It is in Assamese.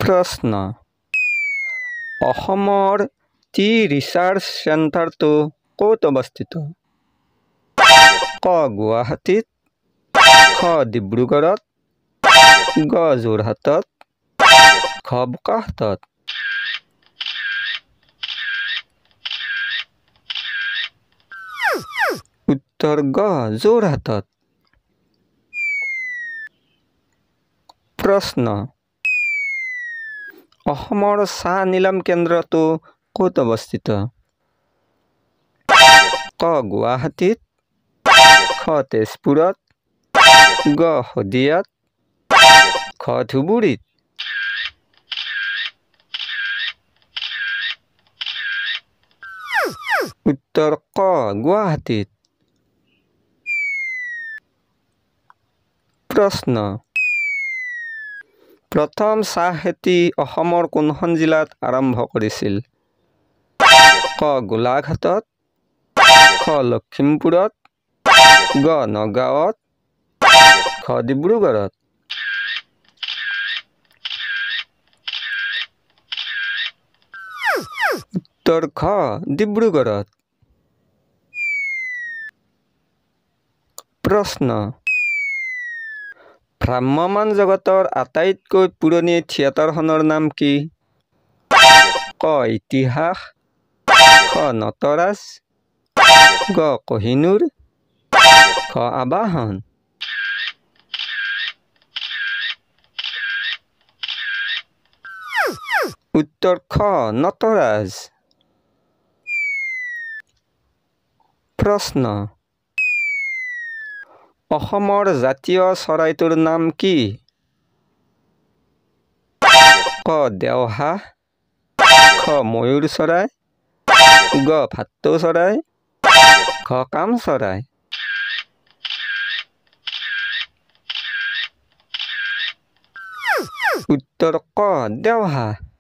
प्रश्न अहोমৰ टी रिसार्च सेंटर तो कत अवस्थित क गुवाहाटीत ख डिब्रुगढ़त ग जोरहाटत ख बोकाखातत उत्तर ग जोरहाटत प्रश्न अहोমৰ চাহ নিলাম কেন্দ্ৰটো কত অৱস্থিত ক গুৱাহাটীত খ তেজপুৰত গ শদিয়াত খ ধুবুৰীত उत्तर क गुवाहाटीत प्रश्न प्रथम চাহ খেতি অসমৰ কোনখন জিলাত আৰম্ভ কৰিছিল ক গোলাঘাটত খ লখিমপুৰত গ নগাঁৱত খ ডিব্ৰুগড়ত उत्तर ख ডিব্ৰুগড়ত प्रश्न ভ্ৰাম্যমাণ জগতৰ আটাইতকৈ পুৰণি থিয়েটাৰখনৰ নাম কি ক ইতিহাস খ নটৰাজ গ কোহিনুৰ খ আবাহন उत्तर ख নটৰাজ प्रश्न অসমৰ জাতীয় চৰাইটোৰ নাম কি ক দেওহাঁহ খ ময়ূৰ চৰাই গ ভাটৌ চৰাই খ কাম চৰাই उत्तर ক দেওহাঁহ